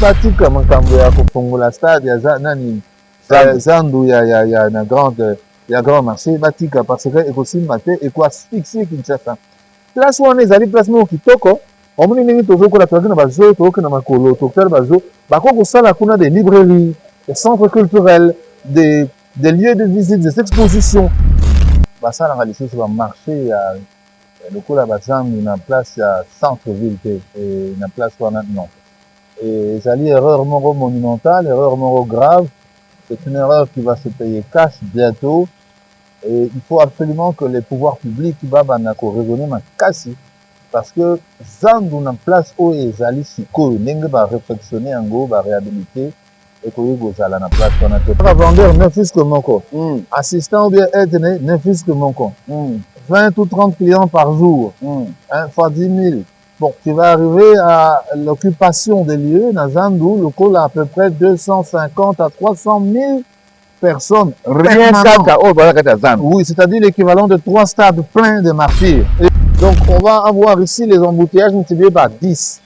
batika makambo ya kofongola stade ya nani zandu ya na grande ya grand marché batika parce que ekosimba te ekoasphyxie Kinshasa place wana ezali place moko kitoko omoni ndenge tozokola toyaki na bazo toyoki na makolo tokutali bazo bakoki kosala kuna des librairies des centres culturels des lieux de visite des expositions basalaka lisusu bamarché ya lokola bazandu na place ya centre ville te na place wana non. Et ezali erreur moko monumentale, erreur moko grave. C'est une erreur qui va se payer cash bientôt. Et il faut absolument que les pouvoirs publics babana ko raisonner makasi parce que zandu na place oyo ezali sikoyo ndenge ba réflexionner yango ba réhabiliter et koyi kozala na place wana te. Vendeur ne fils que moko. Assistant ou bien aide ne fils que moko. 20 ou 30 clients par jour. Fois 10 000. Bon, tu vas arriver à l'occupation des lieux, dans Zandu, le col à peu près 250 à 300 000 personnes. Rien qu'à oui, c'est-à-dire l'équivalent de 3 stades pleins de martyrs. Et donc, on va avoir ici les embouteillages multipliés par 10.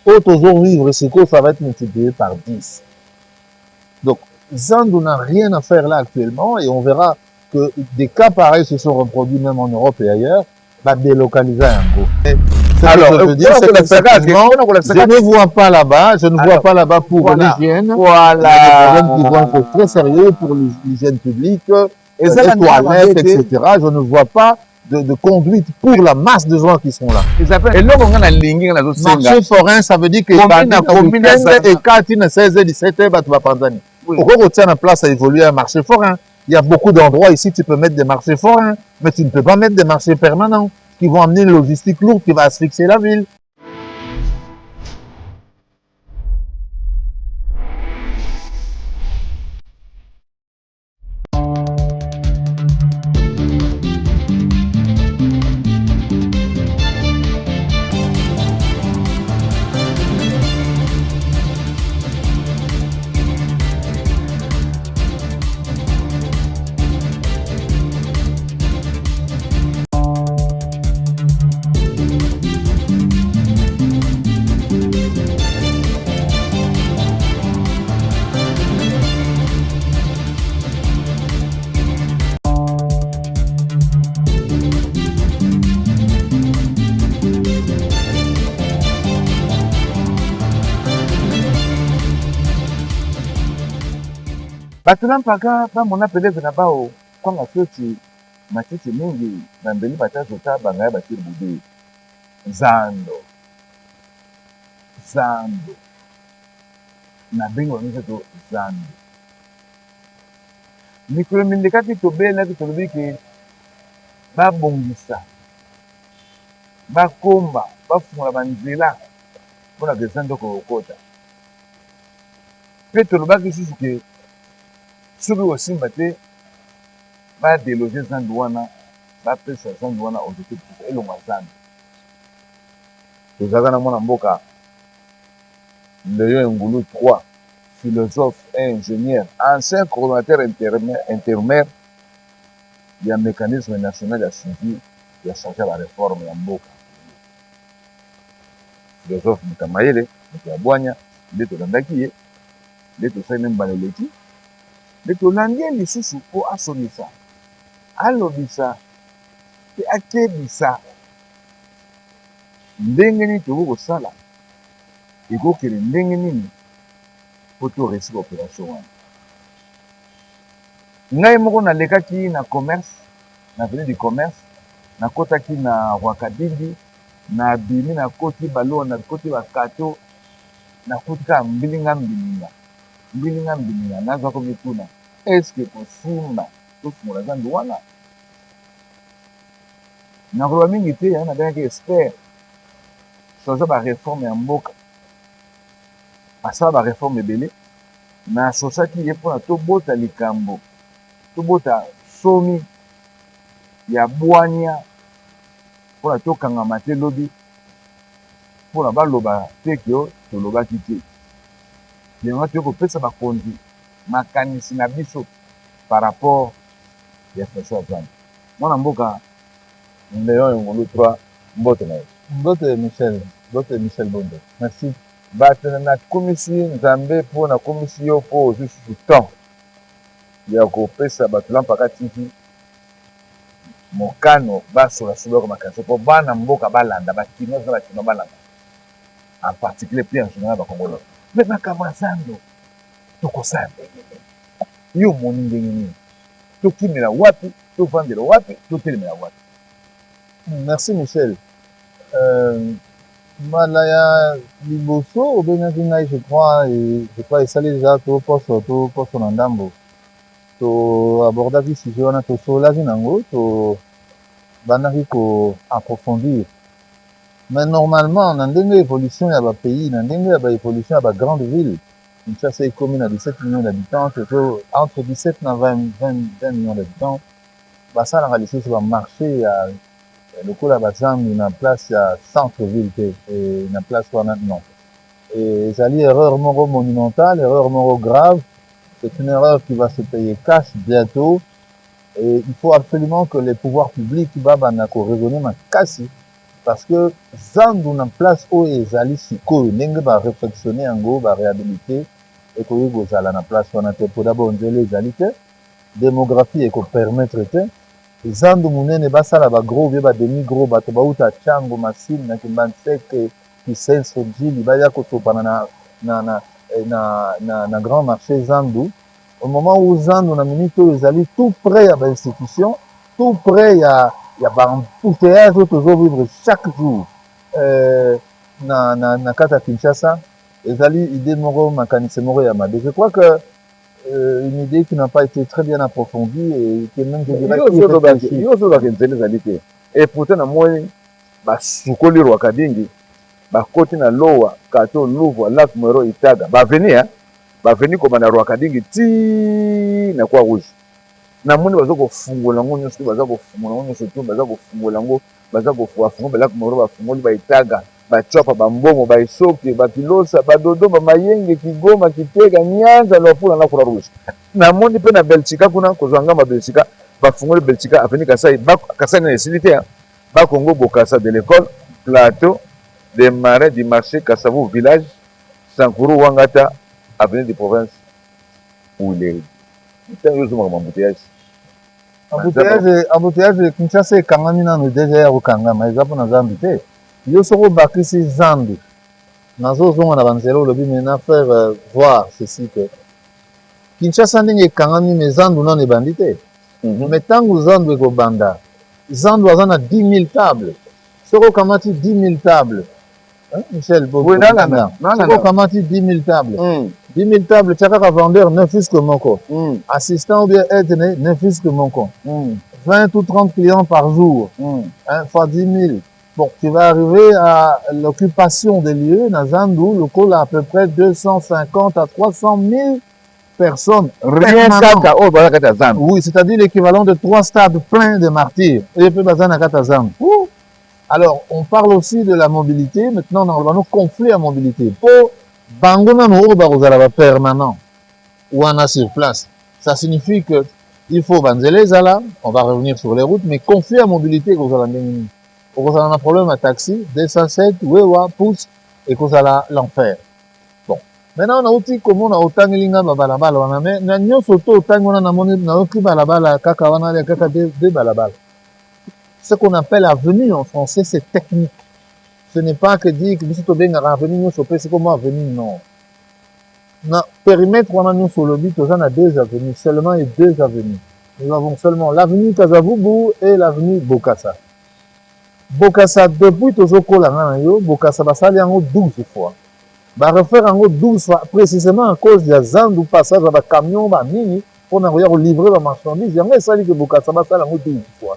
Autres vivre, ce ça va être multiplié par 10. Donc, Zandu n'a rien à faire là actuellement et on verra que des cas pareils se sont reproduits même en Europe et ailleurs. Va délocaliser un peu. Alors, je veux dire, c'est que je ne vois pas là-bas, pour l'hygiène. Voilà. Des problèmes qui vont être très sérieux pour l'hygiène publique, les toilettes, etc. Je ne vois pas de conduite pour la masse de gens qui sont là. Et là, on a marché forain, ça veut dire que et quand il y a 16h, 17h, tu vas prendre. Pourquoi on tient la place à évoluer un marché forain? Il y a beaucoup d'endroits ici, tu peux mettre des marchés forains, mais tu ne peux pas mettre des marchés permanents qui vont amener une logistique lourde qui va asphyxier la ville. batuna mpaka bamona peut-être na bao kwanga soti matiti mingi na mbeli batazota bangaya batiri bude zando na bengi wanisa to zando mikolo mindekaki tobelaki tolobi ke babongisa bakomba bafungola banzela mpona ke zando kokota mpe tolobaki susu ke soki osimba te badeloge zandu wana bapesa zandu wana ozote kusa elongwa zandu tozalaka na mwana mboka Léon Ngulu 3 philosophe et ingénieur ancien coordonnateur intermaire ya mécanisme national ya suivi ya charge ya réforme ya mboka philosophe Mutamayele moto ya bwanya nde tolandaki ye nde tosali mbala eleki nde tolandi ye lisusu mpo asomisa alobisa mpe akebisa ndenge nini tokoki kosala ekokende ndenge nini mpo toresika opération wana ngai moko nalekaki na commerce na avenue du commerce nakotaki na Rwakadindi na bimi nakoti baloa nakoti bakato nakoti kaka mbilinga nazwaka mituna eske kosimba tofungola zandu wana nakoloba mingi te yana nabengaki expert soza bareforme ya mboka asala bareforme ebele nasosaki ye mpona tobota likambo tobota somi ya bwanya mpona tokangama te lobi mpona baloba te kio tolobaki te yango toyei kopesa bakonzi makanisi na biso par rapport ya faso ya zamba mwana mboka Léon Ngulu 3 mbote na ye Mbote Michel Bondo. Merci. bato na komisi nzambe mpo na komisi yo mpo ozwi susu temps ya kopesa bato lampaka tv mokano basola soloko makanisi mpo bana mboka balanda bakino za bakino balanda en particulier puis en général bakongolo me makambo ya zando tokosala ndenge nini yo moni ndenge nini tokimela wapi tovandela wapi totelemela wapi. Merci Michel. Malaya liboso obengaki ngai je crois esali déjà to poso na ndambo to abordaki sujet wana tosolaki nango to bandaki ko approfondir. Mais normalement na ndenge évolution ya bapays na ndenge ya baévolution ya bagrande ville Kinshasa est commune à 17 millions d'habitants, entre 17 et 20 millions d'habitants. Basalaka lisusu bamarché ya lokola bazangi na place ya centre-ville te na place wana non. Et ezali erreur moko monumentale, erreur moko grave. C'est une erreur qui va se payer cash bientôt. Et il faut absolument que les pouvoirs publics babana ko raisonner makasi parce que zandu na place oyo ezali sikoyo ndenge ba réflexionner yango ba réhabiliter et ko yozala na place wana te po d'abord nzela ezali te démographie eko permettre te zandu munene basala ba gros bien ba demi gros bato bauta chango masine na kimbanseke kisenso jili baya kotopana na grand marché zandu. Au moment où zandu na minute oyo ezali tout près ya ba institution, tout près ya embouteillage oyo tozovivre chaque jour na kati ya Kinshasa ezali idée moko makanisi moko ya mabe. Je crois que une idée qui n'a pas été très bien approfondie et qui est même je dirais yo ozobaka nzela ezali te et pourtant na moi basukoli Rwakadingi bakoti na lowa kato luvwa lac Mwero Itaga baveni kobanda Rwakadingi ti na kwa rouge namoni baza kofungola ngo nyonso baza kofungola ngo nyonso to baza kofungola ngo baza kofungola lac Mwero bafungoli Baitaga bachopa bambongo baisoki bakilosa badodo bamayenge Kigoma Kitega Nyanza lopula na kura rouge namoni pe na Belgique kuna kozwanga ma Belgique bafungoli Belgique aveni Kasai na esilité ba Congo Bokassa de l'école plateau des marais du marché Kassavou village Sankuru Wangata avenue de province où il est embouteillage Kinshasa ekangami nano deja ya kokangama eza mpo na zambi te yo soko obakisi zandu nazozonga na banzela olobi mena faire voir ceci que Kinshasa ndenge ekangami me zandu nano ebandi te me ntango zandu ekobanda zandu aza na 10 000 tables soko okamati 10 000 tables Michel soko okamati 10 000 tables 10 000 tables tiakaka vendeur ne fils que moko assistant ou bien aide ne fils que moko 20 ou 30 clients par jour fois 10 000. Bon, tu vas arriver à l'occupation des lieux dans Zandu, le col à peu près 250 à 300 000 personnes. Rien qu'à Zandu. Oui, c'est-à-dire l'équivalent de 3 stades pleins de martyrs. Et puis, alors, on parle aussi de la mobilité. Maintenant, on a un conflit à mobilité. Pour Bangona, permanent ou on a sur place. Ça signifie que il faut Banzele Zala, on va revenir sur les routes, mais conflit à mobilité, vous allez on a un problème à taxi, 207, Wewa, pousse, et qu'on a l'enfer. Bon. Maintenant, on a aussi comment on a autant de lignes à balabala, on a mais, n'a surtout autant on a monnaie, on a aucun balabala, kakawana, kaka de balabala. Ce qu'on appelle avenue en français, c'est technique. Ce n'est pas que dire que vous êtes bien à l'avenue, c'est comment avenue, non. Na périmètre, on a nous sur le but, on a 2 avenues, seulement et 2 avenues. Nous avons seulement l'avenue Kazavubu et l'avenue Bokassa. Bokassa, depuis Tozoko Langayo, Bokassa va salir en 12 fois. Va refaire en 12 fois, précisément à cause de la zande ou passage à la camion, à mini, pour nous livrer la marchandise. Il y a un sali que Bokassa va salir en 12 fois.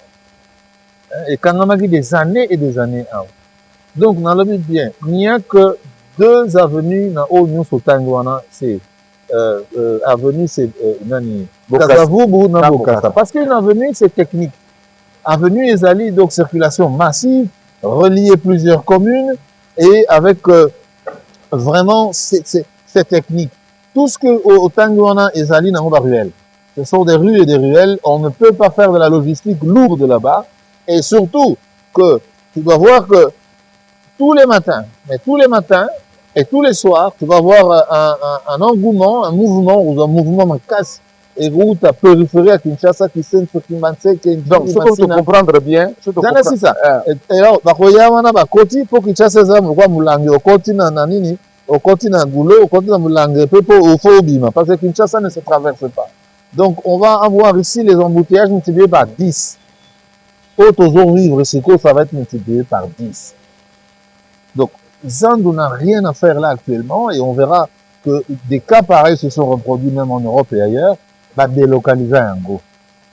Et quand on a dit des années et des années. Donc, on a le bien. Il n'y a que 2 avenues dans Oignon Sotangwana, c'est avenue, c'est Nani. Kazavubu, na Bokassa. Parce qu'une avenue, c'est technique. Avenue Ezali, donc circulation massive, relier plusieurs communes et avec vraiment c'est technique. Tout ce que au Tangwana Ezali n'a pas ruelle. Ce sont des rues et des ruelles. On ne peut pas faire de la logistique lourde là-bas. Et surtout que tu dois voir que tous les matins, Et tous les soirs, tu vas voir un engouement, un mouvement en casse. Et route à périphérie à Kinshasa qui s'est sur Kimbanse, qui est donc ce que tu comprendre bien, c'est ça. Et alors, bakoya wana bakoti pour Kinshasa za mulwa mulangi okoti na nini, okoti na goulot, okoti na mulangi pepo au bima parce que Kinshasa ne se traverse pas. Donc on va avoir ici les embouteillages multipliés par 10. Autres zones vivre ici, ça va être multiplié par 10. Donc Zandu n'a rien à faire là actuellement et on verra que des cas pareils se sont reproduits même en Europe et ailleurs. Va délocaliser un gros.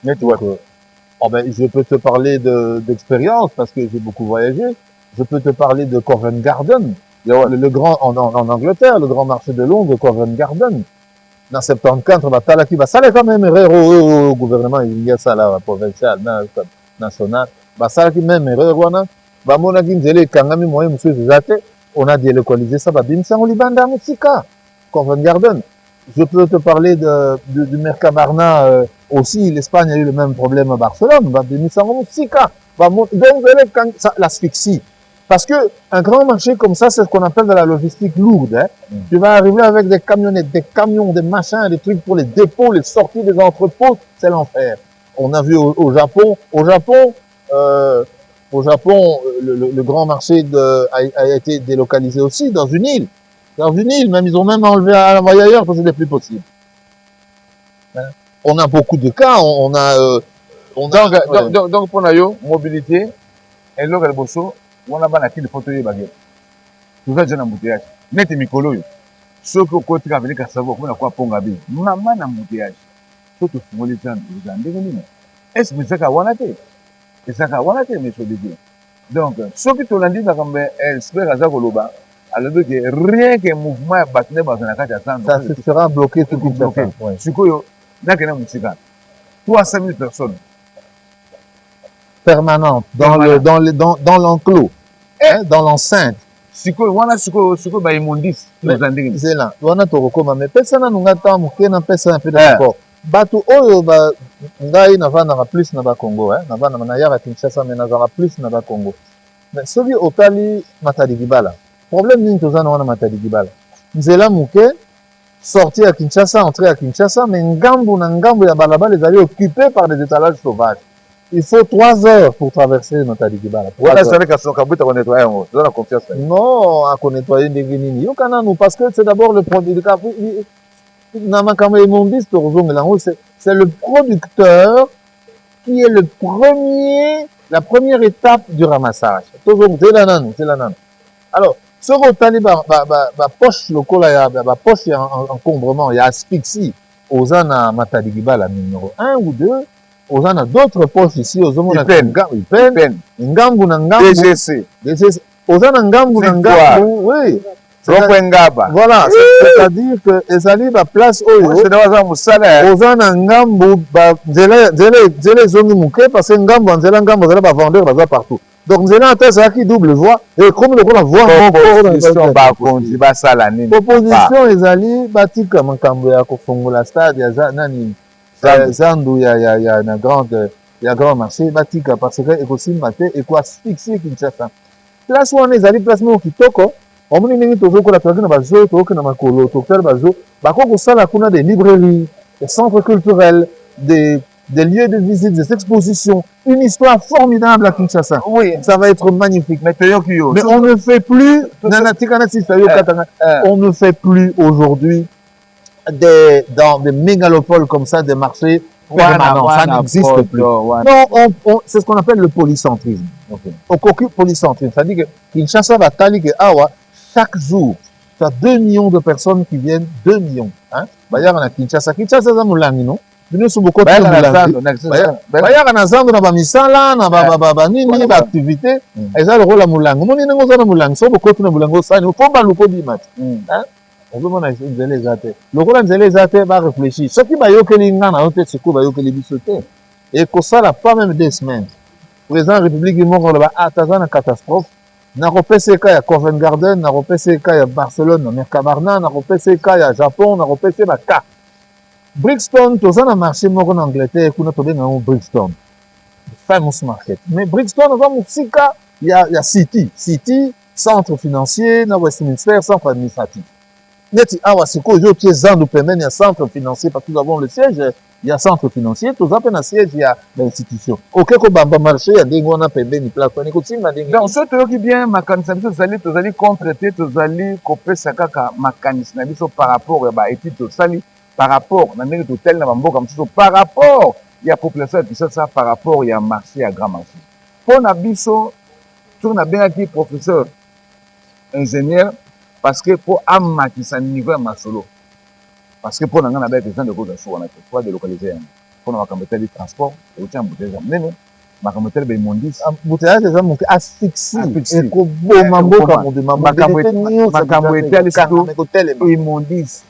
Mais tu vois, je peux te parler d'expérience parce que j'ai beaucoup voyagé. Je peux te parler de Covent Garden, le grand en Angleterre, le grand marché de Londres, Covent Garden. Dans 74, ça là quand même erreur au gouvernement, il y a ça là provincial, national. Ça là qui même erreur wana. Mona qui nzele kangami moyen monsieur Zate, on a délocalisé ça bimsa au Liban dans Musika, Covent Garden. Je peux te parler du Mercabarna aussi. L'Espagne a eu le même problème à Barcelone. Donc, l'asphyxie. Parce que un grand marché comme ça, c'est ce qu'on appelle de la logistique lourde. Hein. Tu vas arriver avec des camionnettes, des camions, des machins, des trucs pour les dépôts, les sorties des entrepôts. C'est l'enfer. On a vu au Japon. Au Japon, le grand marché a été délocalisé aussi dans une île. Dans une île, même, ils ont même enlevé à l'envoyeur parce que c'était plus possible. Hein? On a beaucoup de cas, donc pour nous, mobilité, et là, on a pas de photo de baguette. Tout ça, j'ai un embouteillage. Net et Mikolo, ceux qui ont côté avec les savoir comment quoi pongabi. Maman un embouteillage. Surtout pour les gens, vous en dégoûtez. Est-ce que ça va wanate? Et ça va wanate, mais je dis. Donc, ceux qui ont dit que espère à Zakoloba. Alors que rien que mouvement battu dans la carte ça sera bloqué tout bloqué. Sikoyo, n'a qu'un musical. 300 000 personnes permanentes dans l'enclos, dans l'enceinte. Sikoyo, wana sikoyo ba imondis. C'est là. Wana to rekoma mais personne n'unga tamu kena personne un peu d'accord. Batu oyo ba ngai na vana plus na ba Congo, na vana na yara Kinshasa mais na za plus na ba Congo. Mais celui otali Matadi Gibala. Problème nini tozana wana Matadi Gibala. Nzela muke sortir à Kinshasa, entrer à Kinshasa, mais ngambu na ngambu ya balabala les aller occupés par des étalages sauvages. Il faut 3 heures pour traverser Matadi Gibala. Voilà, c'est que son kabuta qu'on nettoie, on a confiance. Non, à nettoyer ndenge nini. Yo kana nous parce que c'est d'abord le producteur. C'est le producteur qui est la première étape du ramassage. Alors, ce que la poche lokola la poche encombrement, il y a asphyxie aux ana Matadi Gibala numéro 1 ou 2, aux ana d'autres poches ici aux hommes ils peinent ngambu na ngambu DGC aux ana ngambu na ngambu oui voilà c'est-à-dire que ezali ba place oyo aux ana ngambu ba nzela zongi muke parce que ngambu nzela ba vendeur baza partout. Donc, nous avons un qui double voix, et comme nous avons voix, proposition, ezali, batika, makambo ya kofongola stade, ya nani, zandu, ya grand marché, batika, parce que, ekosim mate, eko asphyxie Kinshasa. Place wana ezali, place mo kitoko, omoni ningi tozo kola toki na bazo, toki na makolo, toki bazo, bako kosala kuna des librairies, des centres culturels, des lieux de visite, des expositions, une histoire formidable à Kinshasa. Oui, ça va être magnifique. Mais on ne fait plus, on ne fait plus aujourd'hui dans des mégalopoles comme ça, des marchés permanents. Ça n'existe plus. Non, c'est ce qu'on appelle le polycentrisme. On occupe polycentrisme. C'est-à-dire que Kinshasa va tali que chaque jour, tu as 2 millions de personnes qui viennent, 2 millions. D'ailleurs, on a Kinshasa. Kinshasa, c'est Moulangi, non? bayaka na zando na bamisala na nini baactivité eza lokola mulango moni ndenge oza na mulango so bokoti na mulango osani fo baluka obima te ozomona nzela eza te lokola nzela eza te barefléchir soki bayokeli nga na yo te sikoyo bayokeli biso te ekosala pas même 2 semaines président république moko oloba taza na catastrophe nakopesa eka ya Covent Garden nakopesa eka ya Barcelone na Mercabarna nakopesa eka ya Japon nakopesa baka Brixton, tu as un marché en Angleterre, tu as un Brixton, famous market. Mais Brixton, il y a City. City, centre financier, na Westminster, centre administratif. Neti awa siko yo tie Zandu pembeni ya centre financier parce que nous avons le siège, il y a centre financier, tous appellent un siège, il y a l'institution. Ok ko bamba marché ya ndenge wana pembeni place pani ko timba ndenge. Donc so toyoki bien makanisi na biso tozali contre te tozali kopesa kaka makanisi na biso par rapport ya baétude tosali par rapport na ndenge totali na bamboka mosusu par rapport ya population ya Kinshasa par rapport ya marché ya grand marché. Mpo na biso soki nabengaki professeur ingénieur parce que mpo amakisa niveau ya masolo parce que mpo na ngai nabengaki eza ndeko za so wana te po adelocalize yango mpona makambo etali transport euti ya mbuteza monene makambo etali baimondisi mbuteyage eza moke asphyxie ekoboma mboka mobima makambo etali sito imondisi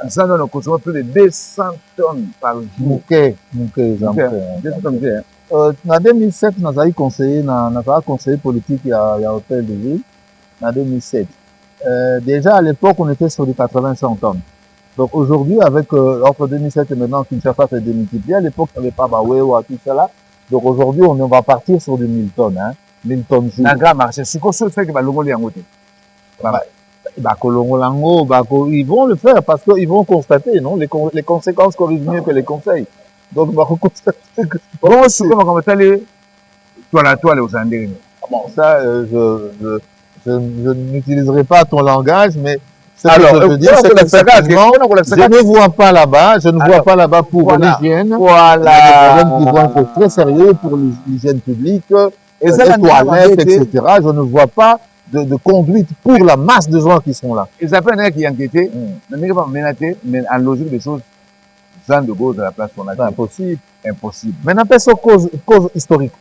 eza nano consomme plus de 200 tonnes par jour moke eza moke. Na 2007 nazali conseiller politique ya hôtel de ville en 2007. Déjà à l'époque on était sur les 80-100 tonnes. Donc aujourd'hui avec entre 2007 et maintenant Kinshasa s'est démultiplié. À l'époque il n'y avait pas Bawewa tout cela. Donc aujourd'hui on va partir sur des 1000 tonnes, hein, 1000 tonnes jour. Na grand marché, si quoi fait que balongoli yango te. Ils vont le faire parce qu'ils vont constater, non, les conséquences corrigent mieux que les conseils. Donc bah constater que bon c'est comme on aller toi aux André. Bon ça je n'utiliserai pas ton langage mais alors, je veux dire, c'est je ne vois pas là-bas, pour l'hygiène. Voilà. Il y a des problèmes qui vont être très sérieux pour l'hygiène publique, les toilettes, etc. Je ne vois pas de conduite pour la masse de gens qui sont là. Ils appellent un qui est inquiété, mais en logique des choses, Jean de Gaulle de la place qu'on a dit. Impossible. Maintenant, c'est cause historique.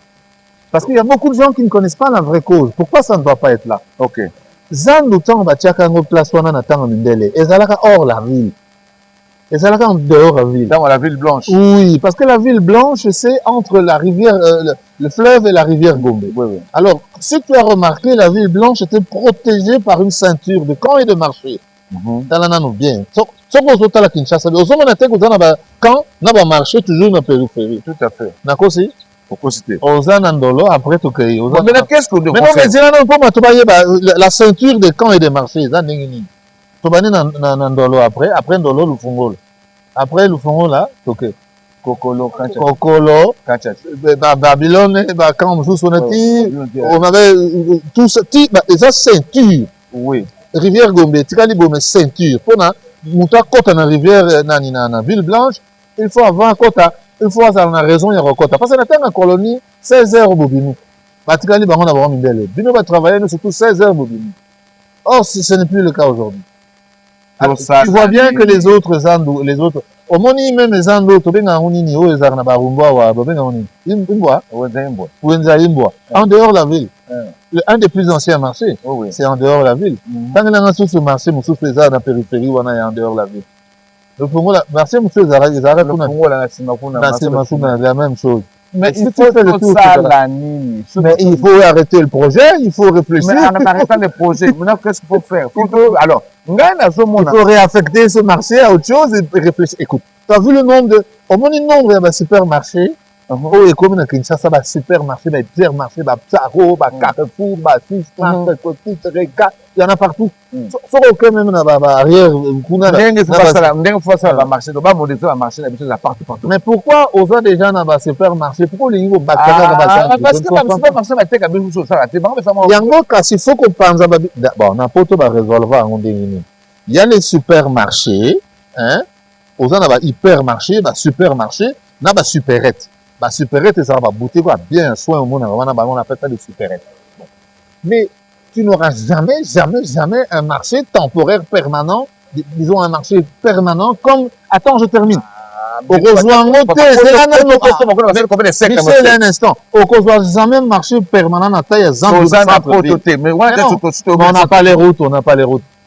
Parce qu'il y a beaucoup de gens qui ne connaissent pas la vraie cause. Pourquoi ça ne doit pas être là? Ok. Zandu tango batiaka yango place wana na tango mindele ezalaka hors la ville, ezalaka en dehors la ville, dans la ville blanche. Oui, parce que la ville blanche c'est entre la rivière le fleuve et la rivière Gombe. Oui. Alors si tu as remarqué, la ville blanche était protégée par une ceinture de camps et de marchés. Talanano bien soko ozotala Kinshasa ozomona te kozana ba camp na ba marché toujours na périphérie. Tout à fait. Nakosi pourquoi citer Ozana Ndolo après tout créé. Mais qu'est-ce qu'on devrait faire? Mais la ceinture des camps et des marchés, ça n'est pas na Ndolo après Ndolo Lufungolo. Après Lufungolo là, ok. Kokolo, Babylone, quand on avait tout ça, ça ceinture. Oui. Rivière Gombe, Tikali Gombe ceinture. Pour na muta kota na rivière na ville blanche, il faut avoir kota. Une fois, ça a raison, il y a Rokota. Parce que dans la colonie, 16 heures au Bobini. Batikali, on va avoir une belle. Bino va travailler, surtout 16 heures au Bobini. Or, ce n'est plus le cas aujourd'hui. Tu vois bien que les autres Zandu, au moni même les Zandu, tu bien on ni o ezarna barumba wa babena on imboa, en dehors de la ville. Un des plus anciens marchés, c'est en dehors de la ville. Tant que l'on a sur ce marché, nous souffle les en périphérie, on est en dehors de la ville. Le Fongola, merci monsieur Zara, la même chose. Mais il faut ça la nuit. Mais il faut arrêter le projet, il faut réfléchir. Mais en arrêtant le projet, maintenant qu'est-ce qu'il faut faire? Alors, il faut réaffecter ce marché à autre chose et réfléchir. Écoute, tu as vu le nombre de... Au moins le nombre de supermarchés. Oh, et comme dans Kinshasa, il y a supermarché, il y a hypermarché, il y a Psaro, il y a Carrefour, il y en a partout. Faut aucun même arrière. Mais pourquoi aux gens déjà dans le supermarché? Pourquoi les niveaux parce que le supermarché va être comme ça. Il y a un cas, il faut qu'on pense. Bon, n'importe quoi résolver. Il y a les supermarchés, hein? Aux gens dans le hypermarché, supermarché, dans le supérette. Supérette, ça va bouter bien soin au monde, on appelle ça des supérettes. Bon. Mais tu n'auras jamais un marché temporaire permanent, disons un marché permanent comme... Attends, je termine. Au rejoint c'est un instant. Au rejoint jamais un marché permanent à taille mais on n'a pas les routes,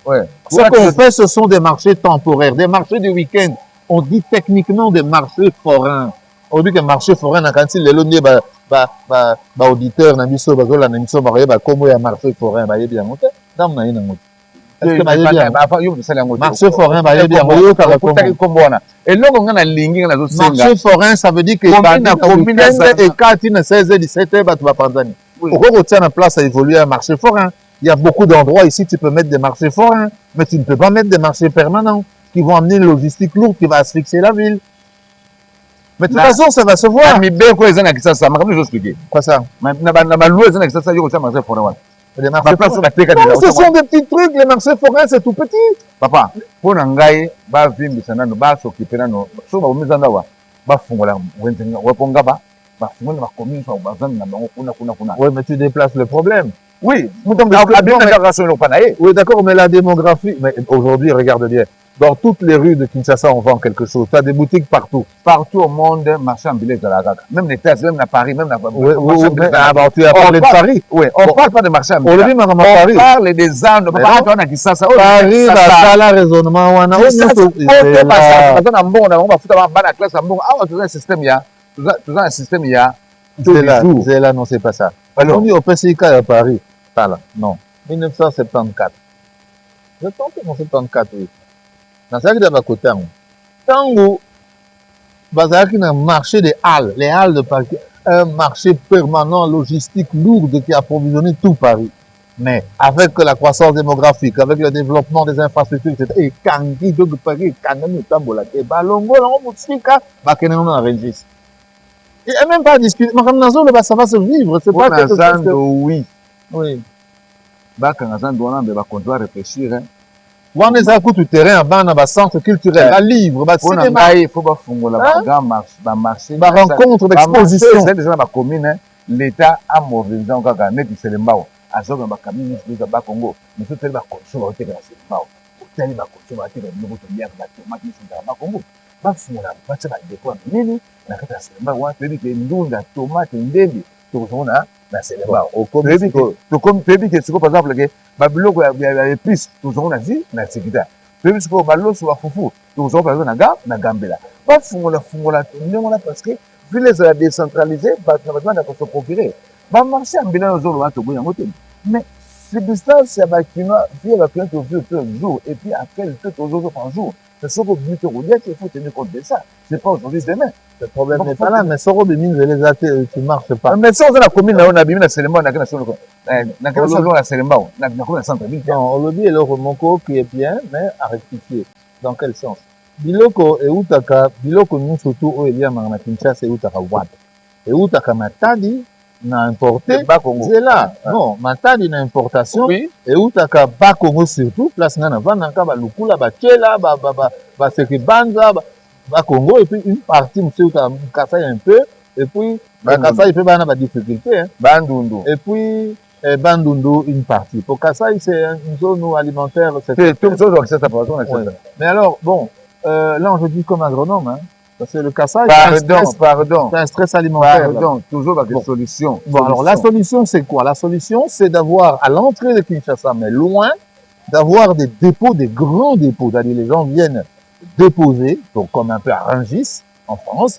Ouais. Ce qu'on fait, ce sont des marchés temporaires, des marchés du week-end. On dit techniquement des marchés forains. On dit que marché forain, quand il est là, auditeur, na biso, la émission, comment il y a marché forain, il y a bien monté. Est-ce que marché forain, il y a bien marché forain, ça veut dire que et quand il y a 16h, 17h, tu vas prendre. Pourquoi on tient la place à évoluer un marché forain? Il y a beaucoup d'endroits ici, tu peux mettre des marchés forains, mais tu ne peux pas mettre des marchés permanents qui vont amener une logistique lourde qui va asphyxier la ville. Mais de toute façon, ça va se voir. Mais bien quoi, ils ont accès à ça. Je vais expliquer. Quoi ça? Maintenant, ma loi, ils ont accès à ça. Ils ont accès à marché forain. Les marchés forains. Non, ce sont des petits trucs. Les marchés forains, c'est tout petit. Papa, pour Nangai, ba vimbi sanano, ba s'occuper nano. So ba umizandawa, ba fungola, wentenga, waponga ba fungola ba commune so ba zan na bango kuna. Oui, mais tu déplaces le problème. Oui, oui, d'accord, mais la démographie, mais aujourd'hui, regarde bien, dans toutes les rues de Kinshasa, on vend quelque chose. Tu as des boutiques partout. Partout au monde, marché ambulant de la gaga. Même les États, même à Paris, même à oui, tu as parlé de Paris. Oui, on ne parle pas de marché ambulant. On parle des ânes. Paris, la raisonnement, on a un système, il y a. C'est là, non, c'est pas ça. On dit au PCK à Paris. Non. 1974. Je pense que c'est 74, oui. Dans ça, il y a côté. Tango, Bazaki a un marché des halles, les halles de Paris, un marché permanent, logistique, lourde qui approvisionne tout Paris. Mais avec la croissance démographique, avec le développement des infrastructures, etc., et quand il y a Paris, quand il y a Tambola, et Balongo, on enregistre. Il n'y a même pas à discuter. Ça va se vivre. C'est pas quelque chose que... Oui. Oui. On doit réfléchir. On est à coup de terrain, on a un centre culturel, un livre, un cinéma. Il faut un marché. Une rencontre d'exposition. C'est déjà ma commune. L'État a mobilisé encore un net de Selembao. À ce moment-là, il y a un Congo. Mais tout le monde a construit un Selembao. Tout le monde a construit un Congo. Bafungola bacha badeko minene na kati ya Selembao wana toyebi ke ndunda tomate ndembe tokozomona na Selembao toyebi ke sikoyo par exemple ke babiloko ya épice tozomona na sekita toyebi sikoyo baloso bafufu tokozoma par exemple na Gambela bafungola ndenge wana parce que ville ezala décentralisé bato na bato banda kosoprocure bamarché ambulant ozoloba toboyi yango te mais substance ya bakinois vie ya bakinois tovi peu jour et puis après le peu tozozo par jour. C'est ce que il faut tenir compte de ça. Ce n'est pas aujourd'hui, demain. Le problème n'est pas là, mais Soro de mine, les athées, tu ne marches pas. Mais si on a la commune, on a bien la Selembao, on a la Selembao, on a la centre-ville. Non, on le dit, le remonco qui est bien, mais à rectifier. Dans quel sens? Biloko et Outaka, Biloko nous surtout, au Elia Maranakincha, c'est Outaka Wad. Et Outaka Matadi n'a importé, c'est là. Non, Matadi n'a importation. Oui. Et Outaka Bakongo surtout, place Nana Vanaka, Lukula, Bakela, Baseke Banza, Bakongo, et puis une partie, monsieur Kassai un peu, et puis Kassai, il peut avoir des difficultés. Bandundu. Et puis Bandundu, une partie. Pour Kassai, c'est une zone alimentaire. Mais alors, bon, là, je dis comme agronome, hein. Parce que le Kassai, pardon. C'est un stress alimentaire. Pardon, toujours avec des solutions. Bon, alors la solution, c'est quoi? La solution, c'est d'avoir à l'entrée de Kinshasa, mais loin, d'avoir des dépôts, des grands dépôts. C'est-à-dire les gens viennent déposer, donc comme un peu à Rungis, en France,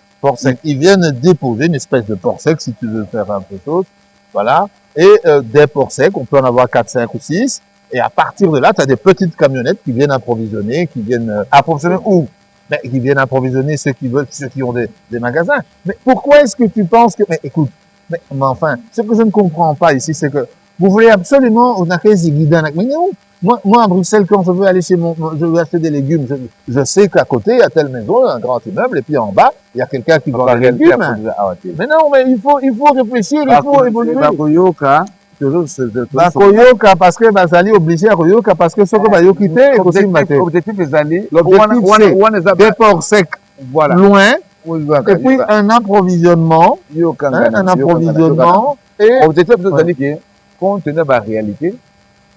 ils viennent déposer une espèce de port sec, si tu veux faire un peu de choses. Voilà. Et des ports secs, on peut en avoir 4, 5 ou 6. Et à partir de là, tu as des petites camionnettes qui viennent approvisionner, qui viennent... approvisionner où? Mais qui viennent approvisionner ceux qui veulent, ceux qui ont des magasins. Mais pourquoi est-ce que tu penses que... Mais écoute, mais enfin, ce que je ne comprends pas ici, c'est que vous voulez absolument... On a mais non. Moi, à Bruxelles, quand je veux aller je veux acheter des légumes, je sais qu'à côté, il y a telle maison, un grand immeuble, et puis en bas, il y a quelqu'un qui vend des légumes. Mais non, mais il faut réfléchir, il faut évoluer. Bakoyoka parce que bazali obligé à koyoka parce que ce que bayoki te aussi maté. L'objectif ezali des ports secs loin et puis un approvisionnement et objectif ezali que compte tenu ba réalité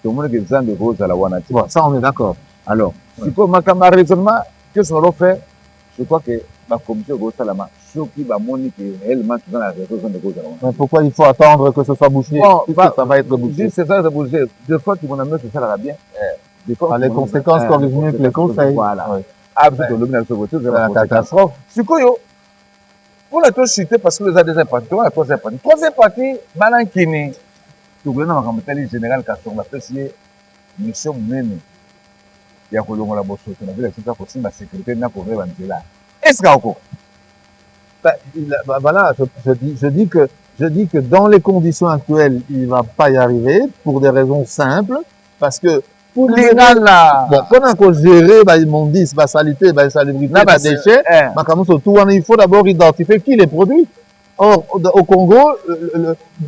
tout le monde que besoin de rose à la wana. Ça on est d'accord. Alors, si pour ma raisonnement que ce qu'on fait, je crois que la commission de Salama, ceux qui va monitor réellement dans la raison de cause. Mais pourquoi il faut attendre que ce soit bouché? Ça va être bouché. C'est ça, c'est bouché. Des fois, tu m'en as mis que ça ira bien. Les conséquences corrigent mieux que les conseils. Voilà. Absolument, c'est la catastrophe. C'est quoi, pour la chose citée, parce que vous avez des impacts. La troisième partie. Troisième partie, Balankini. Le gouvernement le général Kasson va faire mission même. Il y a que l'on a bossé. On a vu la sécurité n'a pas là. Est-ce qu'il y a encore? Voilà, je dis que Je dis que dans les conditions actuelles, il ne va pas y arriver pour des raisons simples, parce que pour lingala bon, quand on gérer bah, immondice, bah, salité, bah, salubrité, na bah, déchets, bah, comme ça, tout, il faut d'abord identifier qui les produit. Or, au Congo,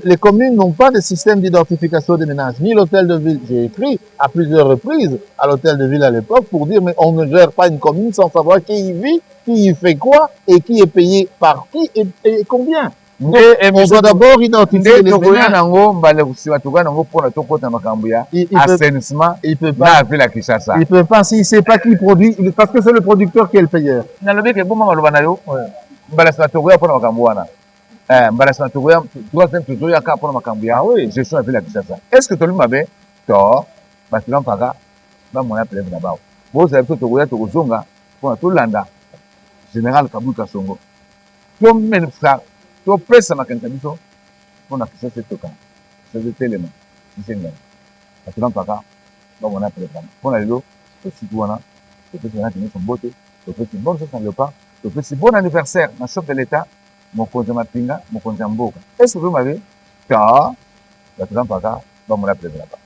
les communes n'ont pas de système d'identification des ménages, ni l'hôtel de ville. J'ai écrit à plusieurs reprises à l'hôtel de ville à l'époque pour dire, mais on ne gère pas une commune sans savoir qui y vit, qui y fait quoi, et qui est payé par qui et combien. Donc, on doit d'abord identifier les ménages. nango mbale kusiba tuka nango pona tokota makambo ya assainissement Il peut na pas. ville ya Kinshasa. Il peut pas s'il sait pas qui produit, parce que c'est le producteur qui est le payeur. Nalobi ke boma maloba na yo mbala sa tokoya pona makambo wana. Mbala sa tokoya troisième tutoya ka pona makambo ya gestion ya ville ya Kinshasa. Est-ce que toli mabe to basila mpaka ba mona plebe na bao. Boza biso tokoya tokozonga pona tolanda général Kabuka Songo. To mensa to pesa makanisa biso mpona Kinshasa toka. C'est telema. Nsenga. Basila mpaka ba mona plebe. Pona lelo tosiki wana topesi na tenir son beauté, topesi bonne chose en lepas, topesi bon anniversaire na chef de l'État, mokonzi ya mapinga, mokonzi ya mboka. Est-ce que vous m'avez ta batula mpaka ba mona plebe na ba.